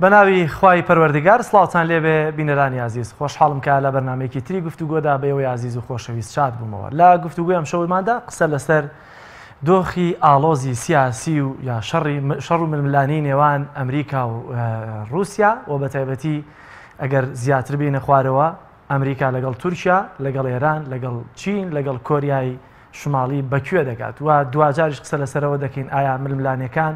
بەناوی خوای پەروەردگار سڵاوتان لێبێ بینەرانی عزیز خۆشحاڵم کە لە بەرنامەیەکی تری گفتوگۆدا بەیەوەی عزیز و خۆشەویست شاد بوومەوە لە گفتوگوی ئەم شەوماندا قسە لەسەر دۆخی ئاڵۆزی سیاسی و یا شەڕ و ململانی نێوان ئەمریکا و رووسیا و بەتایبەتی ئەگەر زیاتر بینە خوارەوە ئەمریکا لەگەڵ تورکیا لەگەڵ ئێران لەگەڵ چین لەگەڵ کۆریای شماڵی بەکوێ دەکات و دوجاریش قسە لەسەرەوە دەکەین ئایا ململانیەکان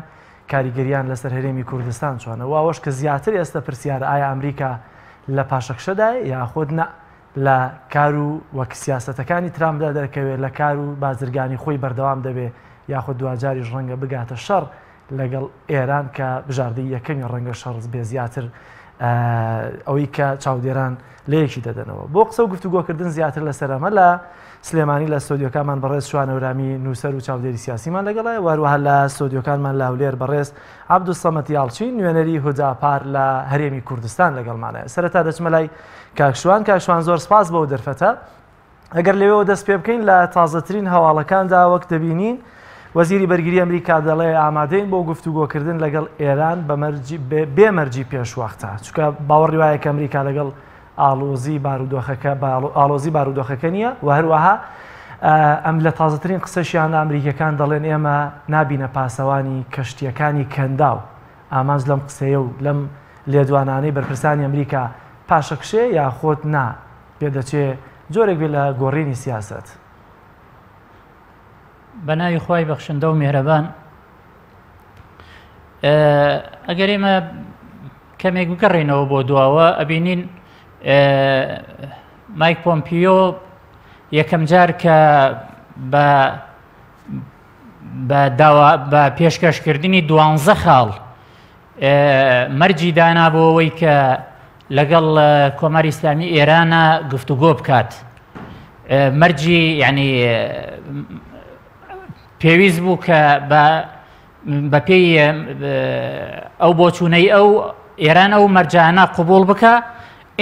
کاریگەریان لەسەر هەرێمی کوردستان چۆنە و ئەوەش کە زیاتر ئێستا پرسیارە ئایا ئەمریکا لە پاشەکشەدای یاخود نە لە کار و وەک سیاسەتەکانی ترامدا دەرکەوێت لە کار و بازرگانی خۆی بەردەوام دەبێت یاخود دوجاریش ڕەنگە بگاتە شەڕ لەگەڵ ئێران کە بژاردەی یەکەمی ڕەنگە شەڕز بێ زیاتر ئەوەی کە چاودێران لەیەکی دەدەنەوە بۆ قسە و گفتوگۆکردن زیاتر لەسەرەمە لە سلێمانی لە ستۆدیۆکانمان بەڕێز شوانەورامی نووسەر و چاودێری سیاسیمان لەگەڵای وەروەها لە ستۆدیۆکانمان لاولێر بەڕێز عەبدولسەمەد یاڵچی نوێنەری هوداپار لە هەرێمی کوردستان لەگەڵمانە سەرەتا دەچمە لای کاکشوان زۆر سپاس بەو دەرفەتە ئەگەر لەوێەوە دەست پێ بکەین لە تازەترین هەواڵەکاندا وەک دەبینین وەزیری بەرگری ئەمریکا دەڵێ ئامادەین بۆ گفتوگۆکردن لەگەڵ ئێران بێمەرجی پێشوەختە چونکە باوەڕی وایە کە ئەمریکا لەگەڵ ئاڵۆزی بارودۆخەکە نییە و هەروەها ئەم لە تازەترین قسەشیان ئەمریکەکان دەڵێن ئێمە نابینە پاسەوانی کەشتیەکانی کەنداو ئامانج لەم قسەیە و لەم لێدوانانەی بەرپرسانی ئەمریکا پاشەکشێ یا خۆت نا پێدەچێ جۆرێک بێ لە گۆڕینی سیاست بەناوی خوای بەخشندە و میهرەبان ئەگەر ئێمە کەمێک بگەڕێنەوە بۆ دواوە ئەبینین مایک پۆمپیۆ یەکەم جار کە بە پێشکەشکردنی 12 خاڵ مەرجی دانا بۆ ئەوەی کە لەگەڵ کۆماری ئیسلامی ئێرانە گفتوگۆ بکات مەرجی یعنی پێویست بوو کە بە پێی ئەو بۆچوونەی ئەو ئێران ئەو مەرجانە قبول بکە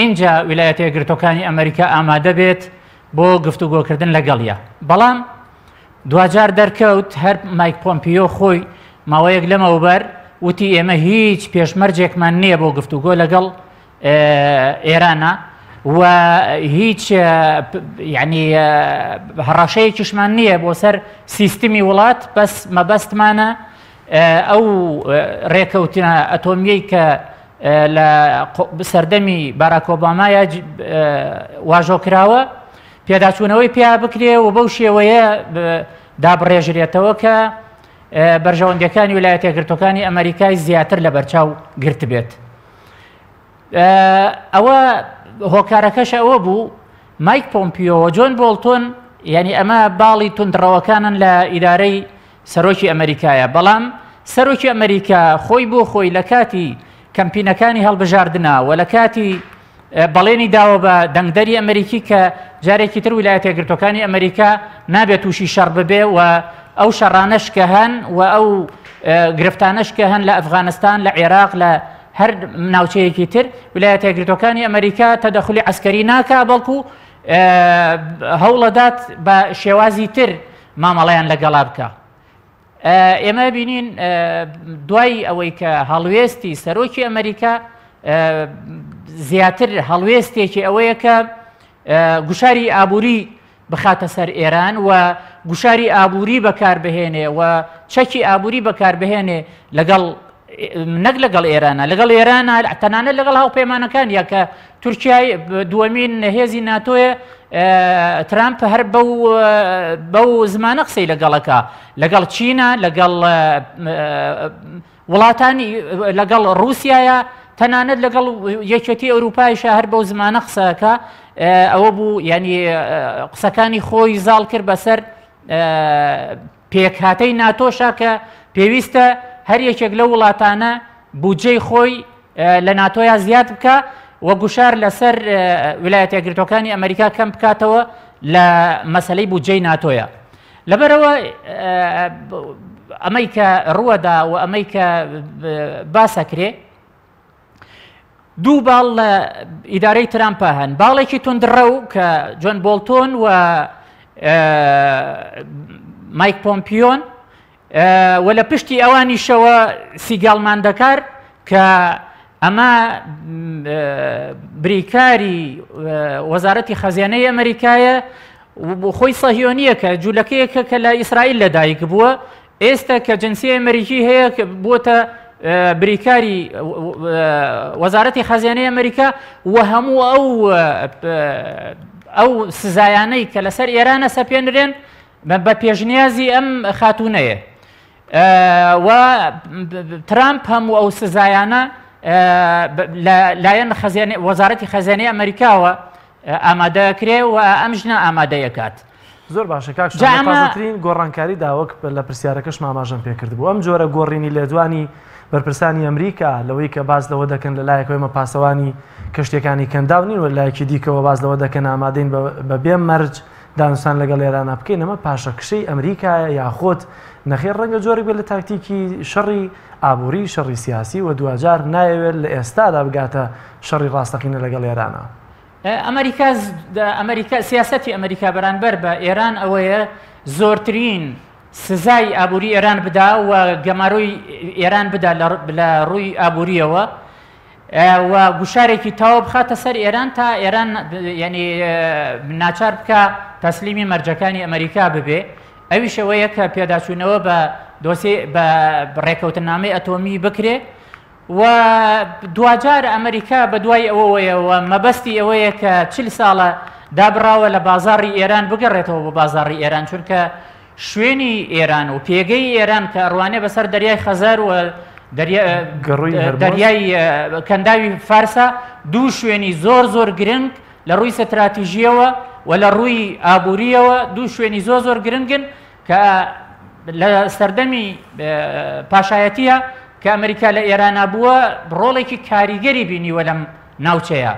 اینجا ویلایەتە یەکگرتووەکانی ئەمریکا ئامادە بێت بۆ گفتوگۆکردن لەگەڵیە بەڵام دوجار دەرکەوت هەر مایک پۆمپیۆ خۆی ماوەیەک لەمەوبەر وتی ئێمە هیچ پێشمەرجێکمان نییە بۆ گفتوگۆ لەگەڵ ئێرانە و هیچ یعنی هەڕاشەیەکیشمان نییە بۆ سەر سیستمی وڵات بەس مەبەستمانە ئەو ڕێکەوتنە ئەتۆمیەی کە لە سەردەمی باراک ئۆبامایە واژۆکراوە پێداچوونەوەی پیا بکرێ و بەو شێوەیە دابڕێژرێتەوە کە بەرژەوەندەکانی ویلایەتە یەکگرتووەکانی ئەمریکای زیاتر لە بەرچاو گرت بێت ئەوە هۆکارەکەش ئەوە بوو مایک پۆمپیۆ جۆن بۆڵتۆن یعنی ئەمە باڵی توندڕەوەکانن لە ئیدارەی سەرۆکی ئەمریکایە بەڵام سەرۆکی ئەمریکا خۆی بۆ خۆی لە کاتی کەمپینەکانی هەڵبژاردنە و لە کاتی بەڵێنی داوە بە دەنگدەری ئەمریکی کە جارێکی تر ویلایەتە یەکگرتووەکانی ئەمریکا نابێت تووشی شەڕ ببێ و ئەو شەڕانەش کە هەن و ئەو گرفتانەش کە هەن لە ئەفغانستان لە عێراق لە هەر ناوچەیەکی تر ویلایەتە یەکگرتووەکانی ئەمریکا تەدەخلی عەسکەری ناکا بەڵکو هەوڵەدات بە شێوازی تر مامەڵەیان لەگەڵا بکە ئێمە بینین دوای ئەوەی کە هەڵوێستی سەرۆکی ئەمریکا زیاتر هەڵوێستێکی ئەوەیە کە گوشاری ئابووری بخاتە سەر ئێران و گوشاری ئابووری بەکاربهێنێ و چەکی ئابووری بەکاربهێنێ لەگەڵ نەک لەگەڵ ئێرانە لەگەڵ ئێرانە تەنانەت لەگەڵ هاوپەیمانەکان یا کە تورکیای دووەمین هێزی ناتۆیە ترامپ هەر بەو زمانە قسەی لەگەڵەکە لەگەڵ چینە لەگەڵ وڵاتانی لەگەڵ رووسایە تەنانەت لەگەڵ یەکێتی ئەوروپایشە هەر بەو زمانە قسەکە ئەوە بوو ینی قسەکانی خۆی زاڵ کرد بەسەر پێکهاتەی ناتۆشە کە پێویستە هەر یەکێک لە وڵاتانە بودجەی خۆی لە ناتۆیا زیاد بکە و گوشار لەسەر ویلایەتە یەکگرتووەکانی ئەمریکا کەم بکاتەوە لە مەسەلەی بودجەی ناتۆیە لەبەرەوە ئەمەی کە ڕووەدا و ئەمەی کە باسەکرێ دوو باڵ لە ئیدارەی ترامپە هەن باڵێکی توندڕە و کە جۆن بۆڵتۆن و مایک پۆمپیۆن و لە پشتی ئەوانیشەوە سیگاڵمان دەکار کە ئەمە بریکاری وەزارەتی خەزیانەی ئەمریکایە خۆی سەهیۆنیە کە جوولەکەیەکە کە لە ئیسرائیل لەدایک بووە ئێستا کە جنسی ئەمریکی هەیە بووەتە بریکاری وەزارەتی خەزیانەی ئەمریکا و هەموو ئەو سزایانەی کە لەسەر ئێرانە سەپێنرێن بە پێشنیازی ئەم خاتونەیە و ترامپ هەموو ئەو سزایانە لایەن وەزارەتی خەزیانەی ئەمریکاوە ئامادەکرێ و ئەم ژنە ئامادەیەکات. زۆر باشە کاکترین گۆڕانکاری داوەک لە پرسیارەکەش ماماژەم پێکرد بوو ئەم جۆرە گۆڕینی لێدوانی بەرپرسانی ئەمریکا لەوەی کە باز لەوە دەکەن لە لایەکەوەی مەپاسەوانی کەشتەکانی کەنداونین و لایەکی دیکەوە باز لەوە دەکەن ئامادەین بە بێ مەرج دانوستان لەگەڵ ئێرانە بکەین ئەمە پاشەکشەی ئەمریکایە یاخۆت نەخێر ڕەنگە جۆرێک بێت لە تاکتیکی شەڕی ئابووری شەڕی سیاسی و دوجار نایەوێت لە ئێستادا بگاتە شەڕی ڕاستەقینە لەگەڵ ئێرانە. ئەمریکا سیاسەتی ئەمریکا بەرامبەر بە ئێران ئەوەیە زۆرترین سزای ئابووری ئێران بدا و گەماڕووی ئێران بدا لە ڕووی ئابووریەوە و گوشارێکی تاوە بخاتە سەر ئێران تا ئێران ینی ناچار بکە تەسلیمی مەرجەکانی ئەمریکا ببێ ئەوی شەوەیە کە پێداچوونەوە بە دۆسێ بە ڕێکەوتنامەی ئەتۆمی بکرێ و دوجار ئەمریکا بە دوای ئەوەیەوە مەبەستی ئەوەیە کە 40 ساڵە دابراوە لە بازاڕی ئێران بگەڕێتەوە بە بازاڕی ئێران چونکە شوێنی ئێران و پێگەی ئێران کە ڕوانێ بەسەر دەریای خەزار و دەریای کەنداوی فارسە دوو شوێنی زۆر گرنگ لە ڕووی ستراتیژیەوە و لە ڕووی ئابووریەوە دوو شوێنی زۆر گرنگن کە لە سەردەمی پاشایەتیە کە ئەمریکا لە ئێرانە بووە ڕۆڵێکی کاریگەری بینیوە لەم ناوچەیە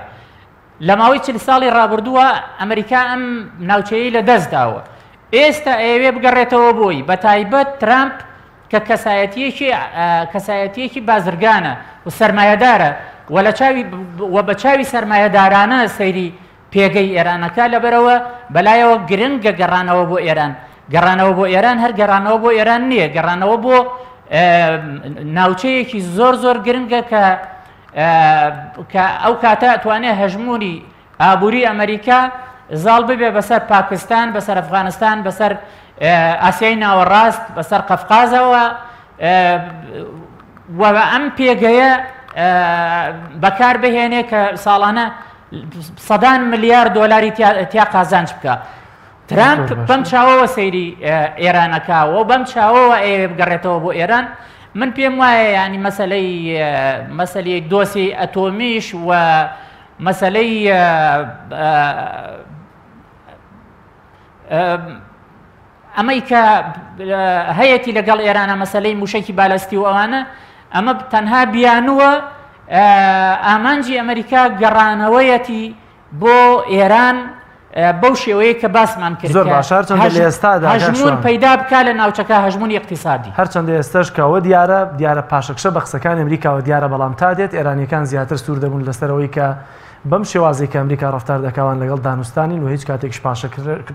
لە ماوەی 40 ساڵی ڕابردووە ئەمریکا ئەم ناوچەیەی لە دەست داوە ئێستا ئەوێ بگەڕێتەوە بۆی بە تایبەت ترامپ کە کەسایەتیەکی بازرگانە و سەرمایەدارە و بە چاوی سەرمایەدارانە سەیری پێگەی ئێرانەکە لەبەرەوە بەلایەوە گرنگە گەڕانەوە بۆ ئێران هەر گەڕانەوە بۆ ئێران نییە گەڕانەوە بۆ ناوچەیەکی زۆر گرنگە کە ئەو کاتە ئەتوانێت هەژمونی ئابووری ئەمریکا زاڵ ببێ بەسەر پاکستان بەسەر ئەفغانستان بەسەر ئاسیای ناوەڕاست بەسەر قەفقازەوە و ئەم پێگەیە بەکار بهێنێ کە ساڵانە سەدان ملیار دۆلاری تیا قازانج بکە. ترامپ بەم چاوەوە سەیری ئێرانەکەوە و بەم چاوەوە بگەڕێتەوە بۆ ئێران من پێم وایە ینی مەسەلەی دۆسی ئەتۆمیش و مەسەلەی ئەمەی کە هەیەی لەگەڵ ئێرانە مەسەلەی موشکی بالەستی و ئەوانە ئەمە تەنها بیانووە ئامانجی ئەمریکا گەڕانەوەیەتی بۆ ئێران بەو شێوەیە کە باسمان کرد زۆر باشە هەرچەندە لە ئێستادا هەژمون پەیدا بکات لە ناوچەکە هەژمونی اقتصادی هەرچەندە ئێستاش کەوە دیارە پاشەکشە بە قسەکانی ئەمریکاوە دیارە بەڵام تا دێت ئێرانیەکان زیاتر سوور دەبوون لەسەرەوەی کە بەم شێوازەی کە ئەمریکا ڕەفتار دەکەوان لەگەڵ دانوستانین و هیچ کاتێکش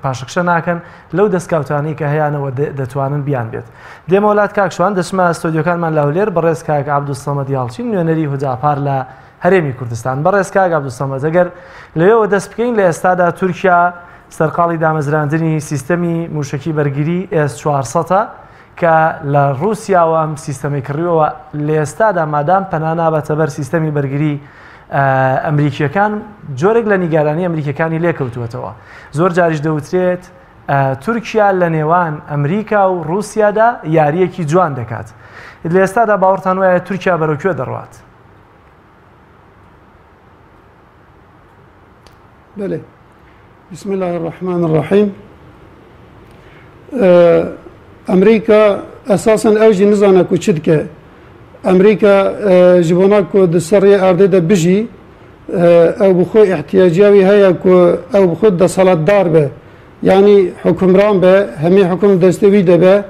پاشەکشە ناکەن لەو دەستکەوتانی کە هەیەەوە دەتوانن بیان بێت دێمە وڵات کاکشوان دەچمە ستۆدیۆکانمان لاولێر بەڕێز کاک عەبدولسەمەد یاڵچین نوێنەری هوجاپار لە هەرێمی کوردستان بەڕێز کاک عەبدولسەمەد ئەگەر لەوێەوە دەست بکەین لە ئێستادا تورکیا سەرقاڵی دامەزراندنی سیستەمی موشکی بەرگری S400 کە لە رووسیاوە ئەم سیستەمی کڕیەوە لە ئێستادا مادام پەنانابەتە بەر سیستەمی بەرگری ئەمریکیەکان جۆرێک لە نیگارانی ئەمریکەکانی لێکەوتوێتەوە زۆر جاریش دەوترێت تورکیا لە نێوان ئەمریکا و رووسیادا یاریەکی جوان دەکات لە ئێستادا باوەڕتان وایە تورکیا بەرەوکوێ دەڕوات بله بسم الله الرحمن الرحيم أمريكا أساسا أوجي نزانا كو تشدكه أمريكا جبونا كو دسرية أرضي دا بجي أو بخو احتياجاوي هيا كو أو بخو دا صلاة دار به يعني حكمران به همي حكم دستوي ده به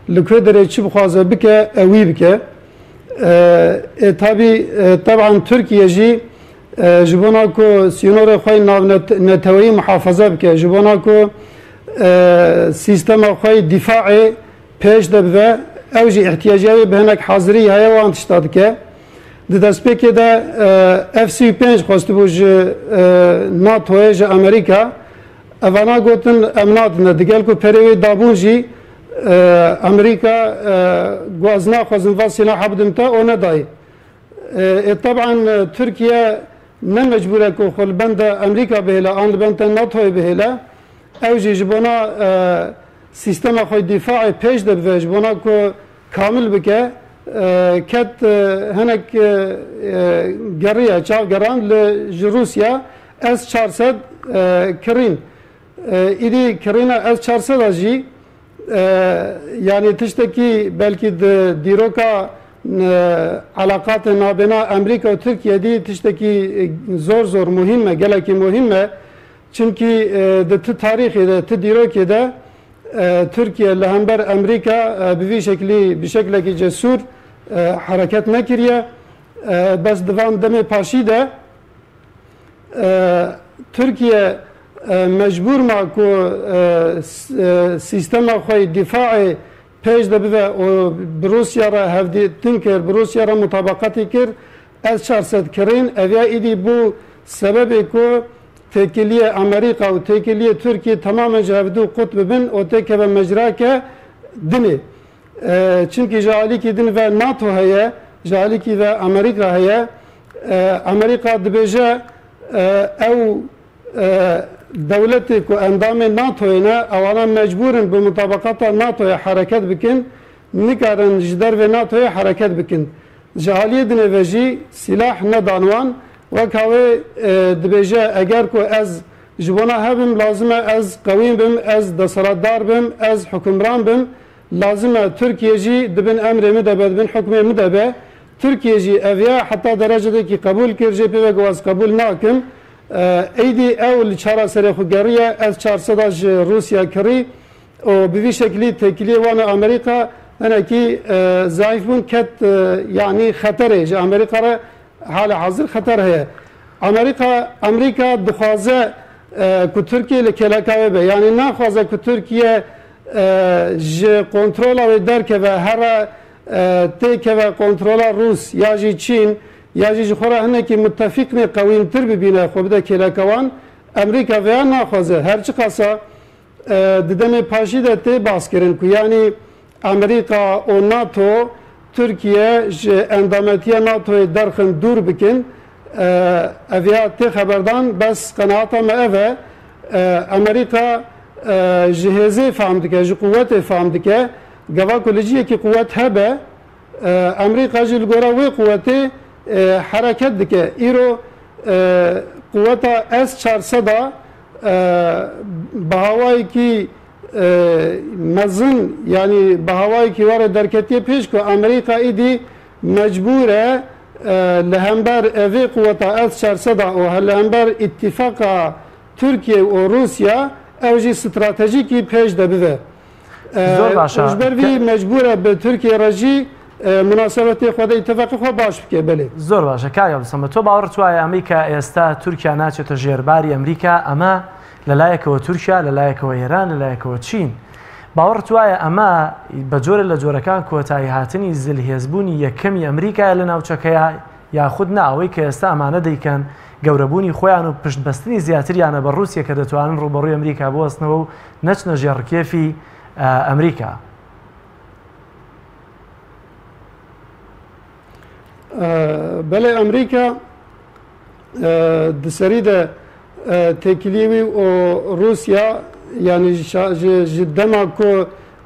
لكو دري چي بخوازه بكه أوي بكه طبعا تركيا جي جبونا كو سينور خوي نتوي محافظة بكه جبونا كو سيستم خوي دفاعي پیش دبه اوجي احتياجي بهنك حاضري هيا وان تشتاد كه di destpêkê de F-35 xwestibû ji NATOyê ji Amerîka evana gotin em nadine digel ku perê wê dabûn jî Amerîka gwaz naxwazin va sîlaha bidin te o nedayê. Taban Türkiye ne mecbur e ku xwe li benda Amerîka bihêle an li benda NATOyê bihêle ew jî ji bona sistema xwe dîfaê pêş de bive ji bona ku kamil bike ket hinek geriye çavgeran li ji Rusya S-400 kirîn. İdî kirîna S-400 jî yani tiştekî belkî di dîroka alaqatê navbêna Amerîka û Tirkiyeyê tiştekî zor muhîm e gelekî muhîm e çünkü di ti tarîxê de ti dîrokê de Türkiye li hember Amerîka bi şeklekî cesûr hareket nekiriye bes divan demê paşî de Türkiye mecbur ma ku sistema xwe dîfaê pêş de bive û bi Rusya re hevdîtin kir, bi Rusya re mutabaqetê kir S-400 kirîn ev îdî bu sebebê ku têkiliye Amerîka û têkiliye Türkiye tamamen ji hevdû qut bibin û têkeve mecrake dinê. Çünkü ji alîkî din ve NATO heye, ji alîkî ve Amerîka heye. Amerîka dibêje ew devletê ku endamê NATOyê ne ewana mecburin bi mutabaqata NATOyê hareket bikin, nikarin ji dervê NATOyê hareket bikin. Ji aliyê dinê ve jî silah nedan wan wek havê dibêje eger ku ez ji bona hebim lazim e ez qewî bim, ez deselatdar bim, ez hukmran bim, lazim e Türkiye jî dibin emrê min de be, dibin hukmê min de be. Türkiye jî ev ya heta derecedekî qebûl kir jê pê vek waz qebûl nakim. Eydî ew li çara serê xwe geriye S-400 ji Rusya kirî û bi vî şeklî têkiliyê wan Amerîka hinekî zayıf bûn ket yani xeterê ji Amerîka re hala hazır xeter heye. Amerîka dixwaze ku Türkiye li kelekavê be yani naxwaze ku Türkiye ji kontrola wê derkeve here têkeve kontrola Rus ya jî Çîn ya jî ji xwe re hinekî mutefîqinê qewîntir bibîne xwe bide kêlekewan Amerîka veya naxwaze her çi qasa di demê paşî de tê baskirin ku yani Amerîka û NATO Türkiye ji endametiya NATOyê derxin dûr bikin ev ya tê xeberdan bes qenaata me ev e Amerîka ji hêzê fehm dike ji quwetê fehm dike geva ku li ciyekî quwet hebe Amerîka jî li gora wê quwetê hareket dike îro quweta S-400 bi hawayekî mezin yani bi hawayekî were derketiye pêş ku Amerîka îdî mecbûr e li hember evê quweta S-400 û li hember îtîfaka Türkiye û Rusya ew jî stratejîkî pêş de bive. Zor başa. Ji ber vî mecbûr e bi Türkiye re jî münasebetê xwe de îtîfaqê xwe baş bike belê. Zor başa Kaya Blisame to bawer tuwaye Amerîka êsta Tirkiye naçête jêrbarî Amerîka ema li layekەوە Tirkiye li layekەوە Îran li layekەوە Çîn. باوەڕ وایە ئەمە بە جۆرە لە جۆرەکان کۆتایی هاتنی زلهێزبوونی یەکەمی ئەمریکا لە ناوچەکەیە یاخود ناوەی کە ئێستا ئەمانە دەیکەن گەورەبوونی خۆیان و پشتبەستنی زیاتریانە بە رووسیا کە دەتوانن ڕوبەڕووی ئەمریکا بوەستنەوە و نەچنە ژێڕکێفی ئەمریکا. بەڵێ ئەمریکا دسەری دە تێکیلیوی و رووسیا yani ji dema ku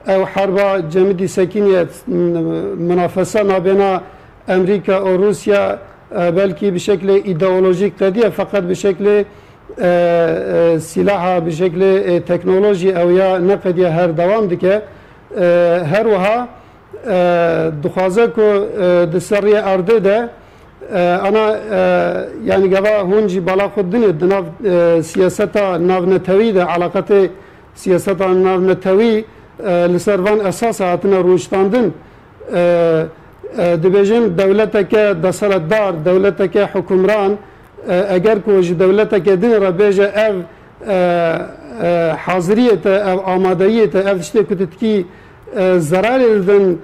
ew herba cemidî sekîniyet münafesa nabêna Amerîka û Rusya belkî bi şeklê îdeolojîk qediye feqet bi şeklê silaha bi şeklê teknolojî ew ya neqediye her dewam dike her wiha dixwaze ku di seriyê erdê de ana yani gava hûn jî bala xwe dinê di nav siyaseta navnetewî de alaqetê siyaseta navnetewî li ser van esasa hatine rûştandin dibêjin dewleteke deseletdar dewleteke hukûmran eger ku ji dewleteke din re bêje ev haziriyê te ev amadeyiyê te ev tiştê ku tu tikî zerarê didin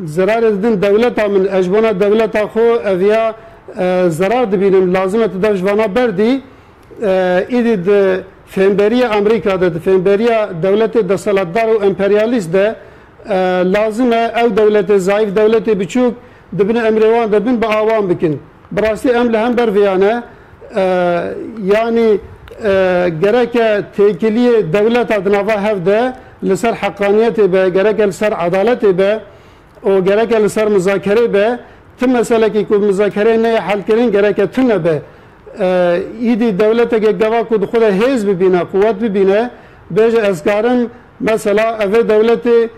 zarar edin devleta min ejbona devleta xo evya zarar dibînin lazim dev ji vana berdî îdî di fêmberiya Amerîka'da di fêmberiya devletê deselatdar û emperyalîst de lazim e ew devletê zayıf devletê biçûk dibin emrê wan de bin bi awan bikin. Bi rastî em li hember viyane yani gereke têkiliyê devleta di nava hev de li ser heqaniyetê be gereke li ser adaletê be û gereke li ser mizakerê be tim meselekî ku mizakerê neye helkirin gereke tune be îdî devleteke geva ku di xwe de hêz bibîne quwet bibîne bêje ez karim mesela evê devletê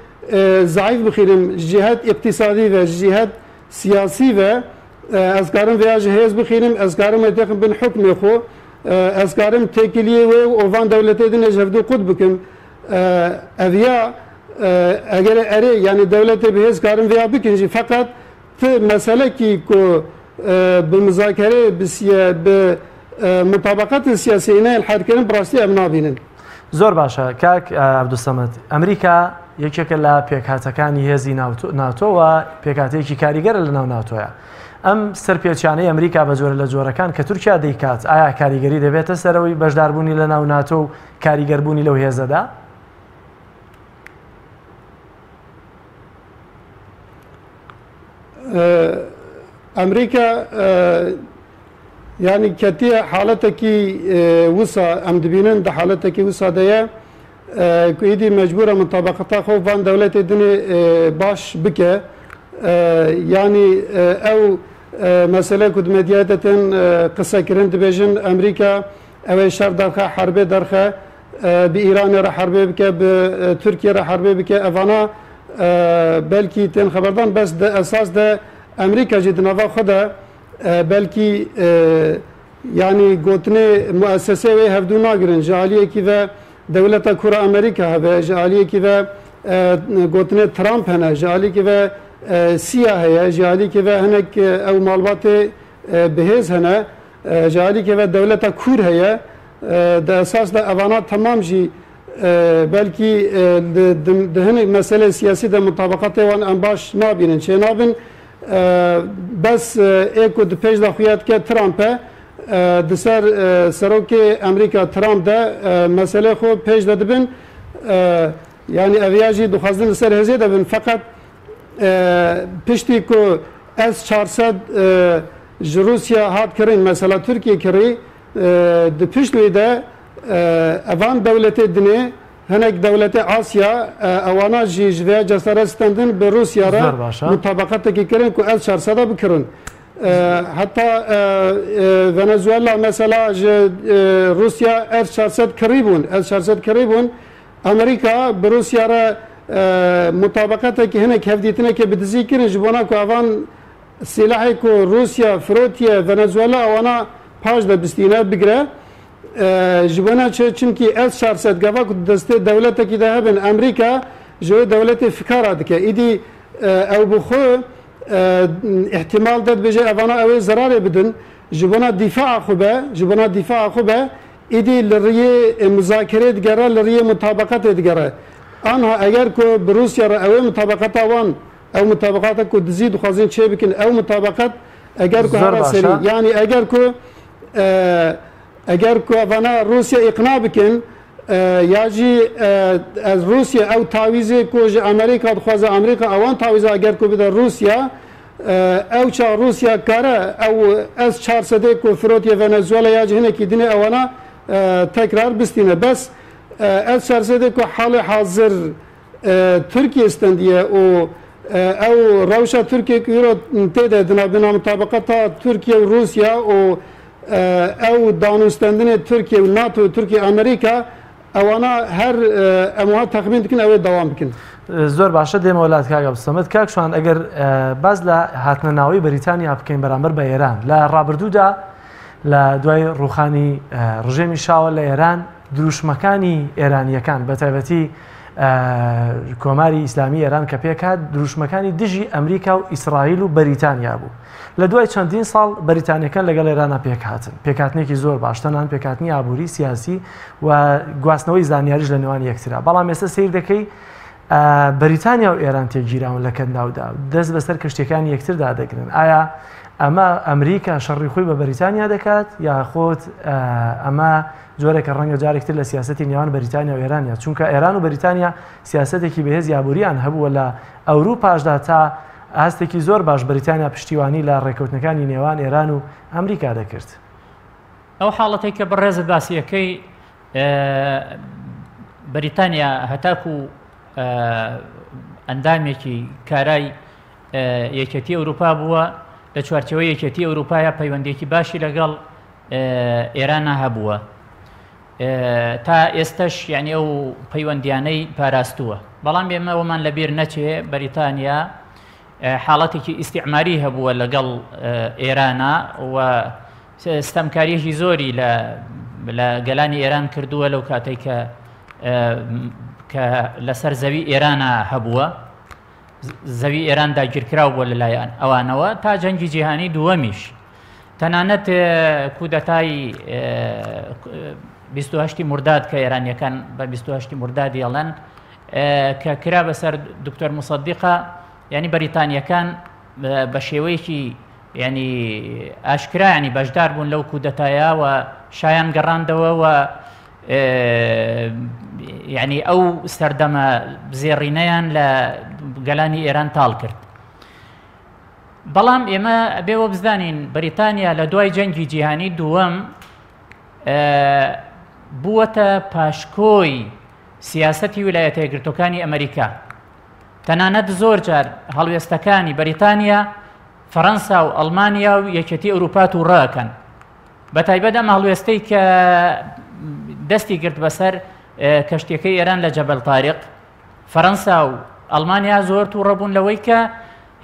zayıf bixîrim ji cihet iktisadî ve ji cihet siyasî ve ez karim veya ji hêz bixîrim ez karim êtexim bin hukmê xwe ez karim têkiliyê wê û van devletê din ji hevdû qut bikim eviya eger erê yani devletê bi hêz karim veya bikin jî feqet ti meselekî ku bi mizakerê bi mutabaqatên siyasî ne helkirin bi rastî em nabînin. زۆر باشە کاک عەبدولسەمەد ئەمریکا یەکێکە لە پێکهاتەکانی هێزی ناتۆوە پێکهاتەیەکی کاریگەرە لە ناو ناتۆیە ئەم سەرپێچیانەی ئەمریکا بە جۆرە لە جۆرەکان کە تورکیا دەیکات ئایا کاریگەری دەبێتە سەرەوەی بەشداربوونی لە ناو ناتۆ و کاریگەربوونی لەو هێزەدا؟ ئەمریکا yani ketiye haleteki wisa em dibînin di haleteki wisa de ye ku êdî mecbûr e mutabaqeta xwe van devletê dinê baş bike yani ew mesele ku di medyayê de tên qisekirin dibêjin Emerîka ew ê şer derxe herbê derxe bi Îranê re herbê bike bi Tirkiye re herbê bike evana belkî tên xeberdan bes de esas de Emerîka jî di nava xwe de belki yani gotine müessese ve hevdû nagirin ji aliyekî ve devleta kura Amerika heve ji aliyekî ve gotine Trump hene ji aliyekî ve Siyah heye ji aliyekî ve hinek ew malbatê bihêz hene ji aliyekî ve devleta kur heye de esas de evana tamam jî belki di hinek mesele siyasî de mutabaqatê wan em baş nabînin çê nabin bes êku di pêş de xuya dike Trump'e di ser serokê Emerîka Trump de meselê xwe pêş de dibin yani eviya jî dixwazin li ser hêzê de bin feqet piştî ku S-400 ji Rusya hat kirin mesela Tirkiye kirî di pişt wê de evan devletê dinê hinek devletê Asya ewana jî ji vê cesaret stendin bi Rusya re mutabaqatekî kirin ku S-400 bikirin. Hatta Venezuela mesela ji Rusya S-400 kirîbûn S-400 kirîbûn Amerika bi Rusya re mutabaqatekî hinek hevdîtinekê bi dizî kirin ji bona ku evan silahê ku Rusya firotiye Venezuela ewana paş de bistîne bigire ji bona çimkî S-400 gava ku destê devletekî de hebin Emerîka ji wê devletê fikara dike îdî ew bi xwe ihtimal de dibêje evana ew ê zerarê bidin ji bona dîfaa xwe be ji bona dîfaa xwe be îdî li riyê muzakerê digere li riyê mutabaqatê digere anha eger ku bi Rusya re ew ê mutabaqeta wan ew mutabaqata ku dizî dixwazin çê bikin ew mutabaqat eger ku hera serî yani eger ku evana Rusya iqna bikin ya jî Rusya ew tawîzê ku ji Amerîka dixwaze Amerîka ewan tawîza eger ku bide Rusya ew ça Rusya kare ew S-400 ku firotiye Venezuela ya ji hinekî dinê ewana tekrar bistîne bes S-400 ku halê hazir Tirkiye stendiye û ew rewşa Tirkiye ku îro tê de dina bina mutabaqeta Tirkiye û Rusya û ew danûstendinê Tirkiye û NATO Tirkiye Amerîka ewana her em wiha texmîn dikin ew ê dewam bikin. زۆر باشە دێمە وڵات کاک عەبدولسەمەد کاک شوان ئەگەر باز لە هاتنە ناوەی بەریتانیا بکەین بەرامبەر بە ئێران لە ڕابردوودا لە دوای ڕوخانی ڕژێمی شاوە لە ئێران دروشمەکانی ئێرانیەکان بە تایبەتی کۆماری ئیسلامی ئێران کە پێکات دروشمەکانی دژی ئەمریکا و ئیسرائیل و بەریتانیا بوو لە دوای چەندین ساڵ بەریتانیەکان لەگەڵ ئێرانە پێکهاتن پێکاتنێکی زۆر باش تەنان پێکاتنی ئابووری سیاسی و گواستنەوەی زانیاریش لە نێوان یەکترا بەڵام ئێستا سیر دەکەی بەریتانیا و ئێران تێگیراون لە کەنداودا دەست بەسەر کەشتەکانی یەکتردا دەگرن. ئایا ئەمە ئەمریکا شەڕی خۆی بە بەریتانیا دەکات یاخۆت ئەمە جۆرێکە ڕەنگە جارێکتر لە سیاسەتی نێوان بەریتانیا و ئێرانیا، چونکە ئێران و بەریتانیا سیاسەتێکی بەهێز یابووریان هەبووە لە ئەوروپاشدا تا ئاستێکی زۆر باش بەریتانیا پشتیوانی لە ڕێکەوتنەکانی نێوان ئێران و ئەمریکا دەکرد. ئەو حاڵەتێک کە بەڕێزە باسیەکەی بەریتانیا هەتاکو ئەندامێکی کارای یەکێتی ئەوروپا بووە لە چوارچەوەی یەکێتی ئەوروپایە پەیوەندێکی باشی لەگەڵ ئێرانە هەبووە تا ئێستش یعنی ئەو پەیوەندیانەی پاراستووە. بەڵام ئێمەوەمان لەبیر نەچێ بەریتانیا حاڵەتێکی ئیستیعماری هەبووە لەگەڵ ئێرانە و ستەمکاریەکی زۆری لە گەلانی ئێران کردووە لەو کاتێک کە لەسەر زەوی ئێرانە هەبووە، زەوی ئێران داگیرکراو بووە لەلایەن ئەوانەوە تا جەنگی جیهانی دووەمیش. تەنانەت کودەتای 28 مرداد کە ئێرانیەکان بە 28 مردادی ئەڵەن کە کرا بەسەر دکتۆر موسەدیقە، ینی بەریتانیەکان بە شێوەیەکی ینی ئاشکرا ینی بەشدار بوون لەو کودەتایە و شایان گەڕاندەوە و یعنی ئەو سەردەمە زێڕینەیان لە گەلانی ئێران تاڵ کرد. بەڵام ئێمە بێوە بزانین بەریتانیا لە دوای جەنگی جیهانی دووەم بووەتە پاشکۆی سیاسەتی ویلایەتە یەکگرتووەکانی ئەمریکا. تەنانەت زۆر جار هەڵوێستەکانی بەریتانیا فەڕەنسا و ئەڵمانیا و یەکێتی ئەوروپا و ڕاکەن. بە تایبەت ئەم هەڵوێستەی کە دەستی گرت بەسەر کەشتەکەی ئێران لە جەبەل تاریق، فەڕەنسا و ئەڵمانیا زۆر تووڕە بوون لەوەی کە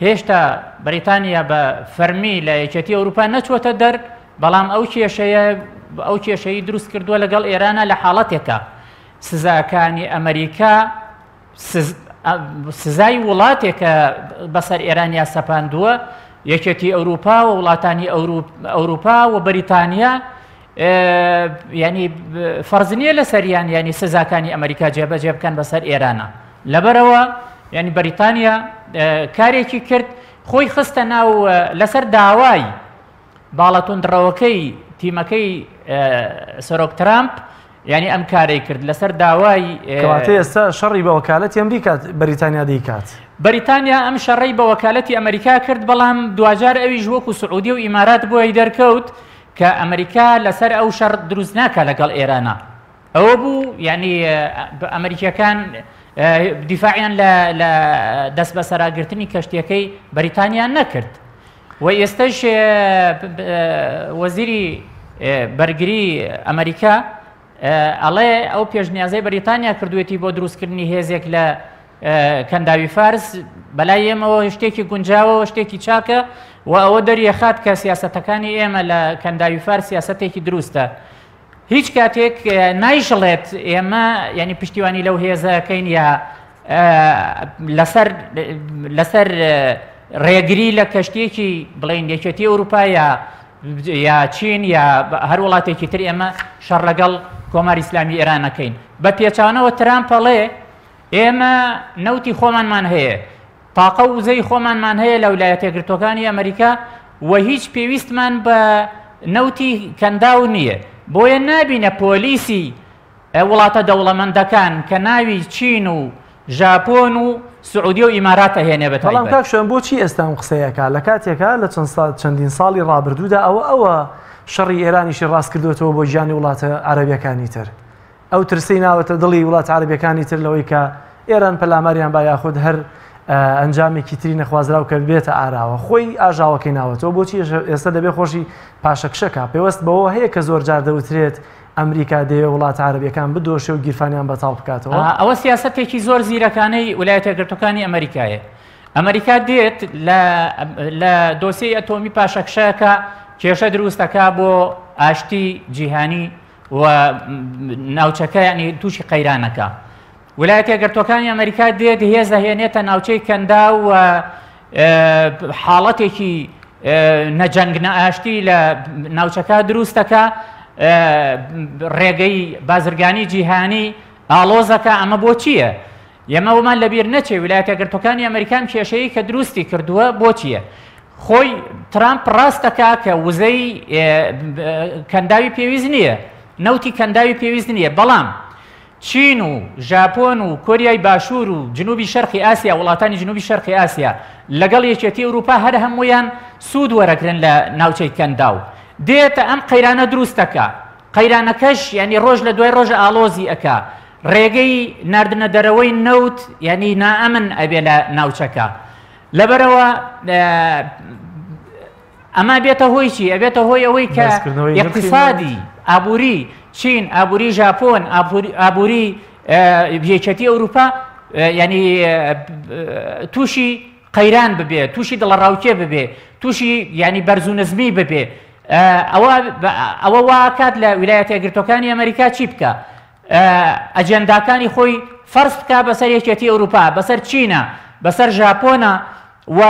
هێشتا بەریتانیا بە فەرمی لە یەکێتی ئەوروپا نەچوەتە دەر، بەڵام ئەو کێشەیە دروست کردووە لەگەڵ ئێرانە لە حاڵەتێکە سزاکانی ئەمریکا سزای وڵاتێکە بەسەر ئێرانیا سەپاندووە یەکێتی ئەوروپا و وڵاتانی ئەوروپا و بەریتانیا ینی فەرزنیە لەسەریان ینی سزاکانی ئەمریکا جێبەجێ بکەن بەسەر ئێرانە. لەبەرەوە ینی بەریتانیا کارێکی کرد، خۆی خستە ناو لەسەر داوای باڵەتوندڕەوەکەی تیمەکەی سەرۆک ترامپ، ینی ئەم کارەی کرد لەسەر داوای کەواتە ئێستا شەڕی بە وەکالەتی ئەمریکا بەریتانیا دەیکات. بەریتانیا ئەم شەڕی بە وەکالەتی ئەمریکا کرد، بەڵام دوجار ئەویش وەکو سعودی و ئیمارات بۆی دەرکەوت کە ئەمریکا لەسەر ئەو شەڕ دروست ناکە لەگەڵ ئێرانە. ئەوە بوو ینی ئەمریکیەکان دیفاعیان لە دەست بە سەراگرتنی کەشتیەکەی بەریتانیا نەکرد. و ئێستش وەزیری بەرگری ئەمریکا ئەڵێ ئەو پێشنیازەی بەریتانیا کردوێتی بۆ دروستکردنی هێزێک لە کەنداوی فارس بەلای ئێمەوە شتێکی گونجاوەوە، شتێکی چاکە و ئەوە دەریەخات کە سیاسەتەکانی ئێمە لە کەنداوی فارس سیاسەتێکی دروستە. هیچ کاتێک نایژڵێت ئێمە ینی پشتیوانی لەو هێزەکەین یا لەسەر ڕێگری لە کەشتێکی بڵین یەکێتی ئەوروپا یا چین یا هەر وڵاتێکی تر ئێمە شەڕ لەگەڵ کۆماری ئیسلامی ئێرانەکەین. بە پێچانەوە ترامپەڵێ ئێمە نەوتی خۆمانمان هەیە، تاقە و وزەی خۆمانمان هەیە لە ویلایەتە یەکگرتووەکانی ئەمریکا و هیچ پێویستمان بە نەوتی کەنداو نییە. بۆیە نابینە پۆلیسی وڵاتە دەوڵەمەندەکان کە ناوی چین و ژاپۆن و سعودی و ئیماراتە هێنێ بە بەڵام کاکشێن بۆچی ئێستا ئەم قسەیەکە لە کاتێکە لە چەندین ساڵی ڕابردوودا ئەوە شەڕی ئێرانیشی ڕاست کردوێتەوە بۆ ژیانی وڵاتە عەرەبیەکانی تر، ئەو ترسی ناوەتە دڵی وڵات عەرەبیەکانی تر لەوەی کە ئێران پەلاماریان با یاخود هەر ئەنجامێکی تری نەخوازراو کە بێتە ئاراوە خۆی ئاژاوەکەی ناوەتەوە. بۆچی ئێستا دەبێ خۆشی پاشەکشەکە پێوەست بەوە هەیە کە زۆر جار دەوترێت ئەمریکا دەیە وڵات عەرەبیەکان بدۆشێ و گیرفانیان بەتاڵ بکاتەوە. ئەوە سیاسەتێکی زۆر زیرەکانەی ویلایەتە یەکگرتووەکانی ئەمریکایە. ئەمریکا دێت لە دۆسیەی ئەتۆمی پاشەکشەکە کێشە دروستەکە بۆ ئاشتی جیهانی و ناوچەکە ینی تووشی قەیرانەکە. ویلایەتە یەکگرتووەکانی ئەمریکا دێت هێزە هێنێتە ناوچەی کەندا و حاڵەتێکی نەجەنگ نەئاشتی لە ناوچەکە دروستەکە، ڕێگەی بازرگانی جیهانی ئاڵۆزەکە. ئەمە بۆ چییە؟ ئێمەوەمان لەبیر نەچێ ویلایەتە یەکگرتوەکانی ئەمریکان کێشەیە کە دروستی کردووە بۆچییە خۆی ترامپ ڕاستەکە کە وزەی کەنداوی پێویست نییە نەوتی کەنداوی پێویست نییە بەڵام چین و ژاپۆن و کۆریای باشوور و جنوبی شەرقی ئاسیا وڵاتانی جنوبی شەرقی ئاسیا لەگەڵ یەکێتی ئەوروپا هەر هەمویان سوود وەرەگرن لە ناوچەی کەنداو دێتە ئەم قەیرانە دروستەکە قەیرانەکەش ینی ڕۆژ لە دوای ڕۆژە ئالۆزی ئەکا ڕێگەی ناردنە دەرەوەی نەوت ینی نائەمن ئەبێ لە ناوچەکە لەبەرەوە ئەما بێتە هۆی چی ئەبێتە هۆی ئەوەی کە اقتصادی ئابووری چین ئابووری ژاپۆن ئابووری یەکێتی ئەوروپا ینی تووشی قەیران ببێ تووشی دڵەڕاوکێ ببێ تووشی ینی بەرزونەزمی ببێ ئەوە واکات لە ویلایەتە یەکگرتوەکانی ئەمریکا چی بکە ئەجەنداکانی خۆی فەرز بکە بەسەر یەکێتی ئەوروپا بەسەر چینە بەسەر ژاپۆنە و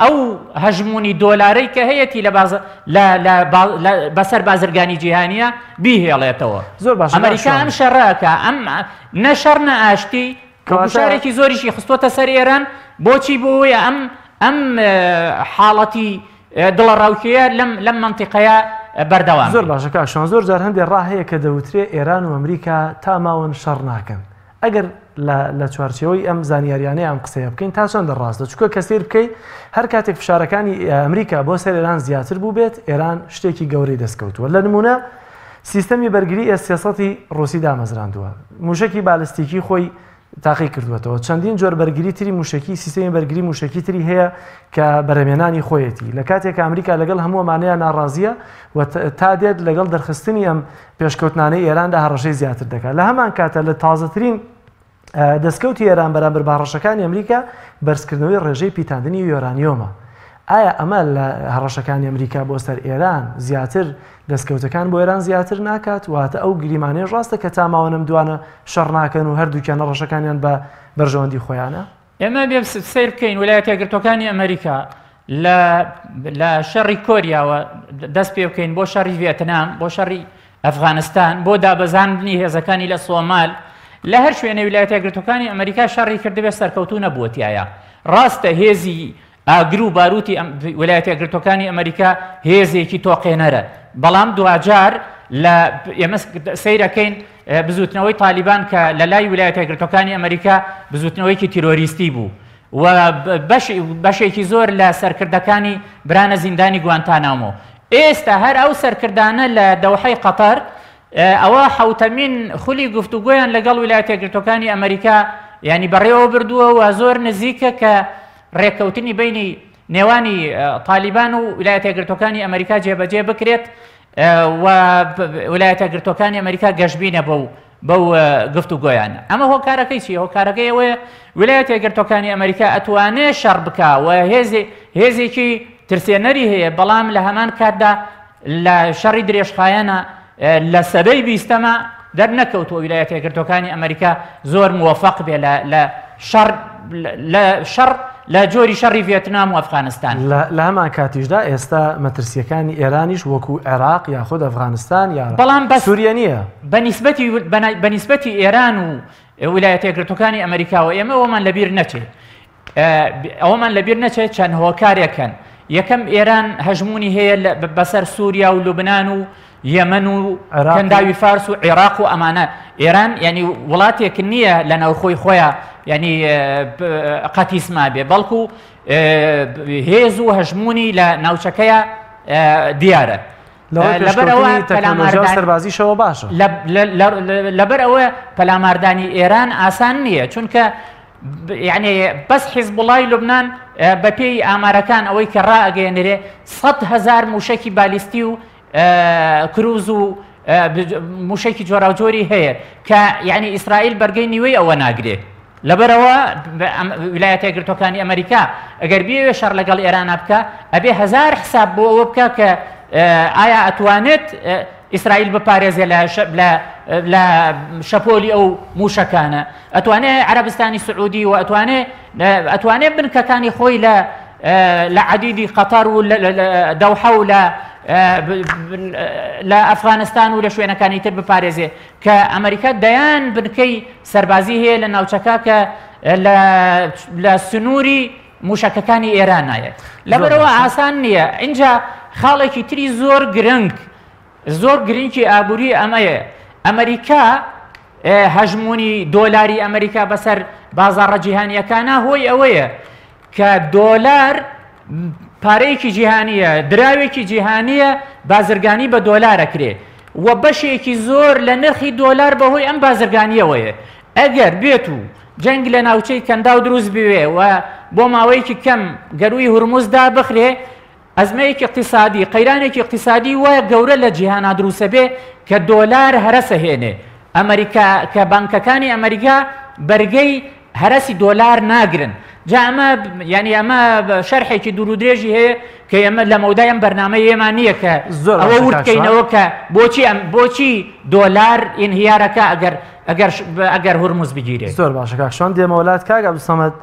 ئەو هەژمونی دۆلارەی کە هەیەی بەسەر بازرگانی جیهانیە بیهێڵێتەوە زۆر باش ئەمریکا ئەم شەڕەکە ئەم نەشەڕ نەئاشتی شارێکی زۆریشی خستۆتە سەر ئێران بۆچی بۆیە ئەم حاڵەتی دڵەڕاوکێیە لەم منتیقەیە بەردەوام زۆر باشە کاکشان زۆر جار هەندێک ڕاهەیە کە دەوترێ ئێران و ئەمریکا تا ماوەن شەڕ ناکەن ئەگەر لە چوارچەوەی ئەم زانیاریانەیە ئەم قسەیە بکەین تا چۆن دەڕاستە چکە کەسیر بکەیت هەر کاتێک فشارەکانی ئەمریکا بۆ سەر ئێران زیاتر بوو بێت ئێران شتێکی گەورەی دەستکەوتووە لە نمونە سیستەمی بەرگری ئێسیاسەتی ڕووسی دامەزراندووە موشکی بالستیکی خۆی تاقی کردوێتەوە چەندین جۆر بەرگری تری موشکی سیستەمی بەرگری موشکی تری هەیە کە بەرهەمێنانی خۆیەتی لە کاتێک ئەمریکا لەگەڵ هەمووەمانەیە ناڕازیە و تا دێت لەگەڵ دەرخستنی ئەم پێشکەوتنانەی ئێراندا هەڕەشەی زیاتر دەکات لە هەمان کاتە لە تازەترین دەستکەوتی ئێران بەرامبەر باڕەشەکانی ئەمریکا بەرزکردنەوەی ڕێژەی پیتاندنی یۆرانیۆمە ئایا ئەمە لە هەڕەشەکانی ئەمریکا بۆ سەر ئێران زیاتر دەستکەوتەکان بۆ ئێران زیاتر ناکات واتە ئەو گریمانەی ڕاستە کە تاماوەنم دوانە شەڕ ناکەن و هەردووکیانە ڕەشەکانیان بە بەرژەوەندی خۆیانە ئێمە بێ سیر بکەین ویلایەتە یەکگرتوەکانی ئەمریکا لە شەڕی کۆریاوە دەست پێ بکەین بۆ شەڕی ڤێتنام بۆ شەڕی ئەفغانستان بۆ دابەزاندنی هێزەکانی لە سۆمال لە هەر شوێنە ویلایەتە یەکگرتوەکانی ئەمریکا شەڕی کردبێ سەرکەوتوو نەبووەتیایە ڕاستە هێزی ئاگر و باروتی ویلایەتە یەکگرتوەکانی ئەمریکا هێزێکی تۆقێنەرە بەڵام دوجار لە ئێمە سەیرەکەین بزوتنەوەی تالیبان کە لە لای ویلایەتە یەکگرتوەکانی ئەمریکا بزوتنەوەیکی تیرۆریستی بوو و بەشێکی زۆر لە سەرکردەکانی برانە زیندانی گوانتانامۆ ئێستا هەر ئەو سەرکردانە لە دەوحەی قەتەر ئەوە حوتەمین خولی گفتوگۆیان لەگەڵ ویلایەتە یەکگرتوەکانی ئەمریکا ینی بەڕێوە بردووە و زۆر نزیکە کە ڕێککەوتنی بینی نێوانی تالیبان و ویلایەتە یەکگرتوەکانی ئەمریکا جێبەجێ بکرێت و ویلایەتە یەکگرتوەکانی ئەمریکا گەشتبینە بەو گفتوگۆیان ئەمە هۆکارەکەی چی هۆکارەکەی ئەوەیە ویلایەتە یەکگرتوەکانی ئەمریکا ئەتوانێت شەڕ بکە و هێزێکی ترسێنەری هەیە بەڵام لە هەمان کاتدا لە شەڕی درێژخایەنە لە سەدەی بیستەمە دەرنەکەوتووە ویلایەتە یەکگرتوەکانی ئەمریکا زۆر موفق بێ لە شەڕ لە جۆری شەڕی ڤێتنام و ئەفغانستان لە هەمان کاتیشدا ئێستا مەترسیەکانی ئێرانیش وەکو عێراق یاخود ئەفغانستان یا بەڵام سووریا نییە بەنیسبەتی ئێران و ویلایەتە یەکگرتوەکانی ئەمریکاوە ئێمە ئەومان لەبیر نەچێت ئەوەمان لەبیر نەچێت چەند هۆکارێکن یەکەم ئێران هەژمونی هەیە بەسەر سووریا و لوبنان و یەمەن و کەنداوی فارس و عێراق و ئەمانە ئێران ینی وڵاتێک نییە لە ناوخۆی خۆیان ینی قەتیسما بێ بەڵکو هێز و هەژمونی لە ناوچەکەیە دیارە سەربازیشەوە باشە لەبەر ئەوە پەلاماردانی ئێران ئاسان نییە چونکە یعنی بەس حیزبوڵای لوبنان بە پێی ئامارەکان ئەوەی کە ڕائگەێنرێ 100,000 موشکی بالیستی و کروز و موشکی جۆرا و جۆری هەیە کە یعنی ئیسرائیل بەرگەی نیوەی ئەوە ناگرێت لەبەرەوە ویلایەتە یەکگرتوەکانی ئەمریکا ئەگەر بێوێ شەڕ لەگەڵ ئێرانە بکە ئەبێ 1000 حساب بۆ ئەوە بکە کە ئایا ئەتوانێت ئیسرائیل بپارێزێ لە شەپۆلی ئەو موشەکانە ئەتوانێت عەرەبستانی سعودی و ئەتوانێت بنکەکانی خۆی لعديدي قطر ولا دوحة ولا لا أفغانستان ولا شوية كان يتر بباريزي كأمريكا ديان بنكي سربازي هي لناوچكا لسنوري مشككاني إيران هي لبروا عسان نية إنجا خالكي تري زور گرنگی ئابووری ئەمەیە ئەمریکا هەژمونی دۆلاری ئەمریکا بەسەر بازاڕە جیهانیەکانە هۆی ئەوەیە کە دۆلار پارەیەکی جیهانیە دراوێکی جیهانیە بازرگانی بە دۆلارەکرێ و بەشێکی زۆر لە نرخی دۆلار بەهۆی ئەم بازرگانیەوەیە ئەگەر بێت و جەنگ لە ناوچەی کەندا و دروست بوێ و بۆ ماوەیەکی کەم گەروی هورموزدا بخرێ ئەزمەیەکی اقتصادی قەیرانێکی اقتصادی وایە گەورە لە جیهانا دروستە بێ کە دۆلار هەرەسە هێنێ ئەمریکا کە بانکەکانی ئەمریکا بەرگەی هەرەسی دۆلار ناگرن جا ئەمە یعنی ئەمە شەرحێکی دوور و درێژی هەیە کە ئێمە لە مەودای ئەم بەرنامەی ئێمە نییە کە ئەوە ورکەینەوە کە بۆچی دۆلار ئینهیارەکە ئەگەر هورموز بگیرێت. زۆر باشە کاکشان دێمە وڵات کاک عەبدولسەمەد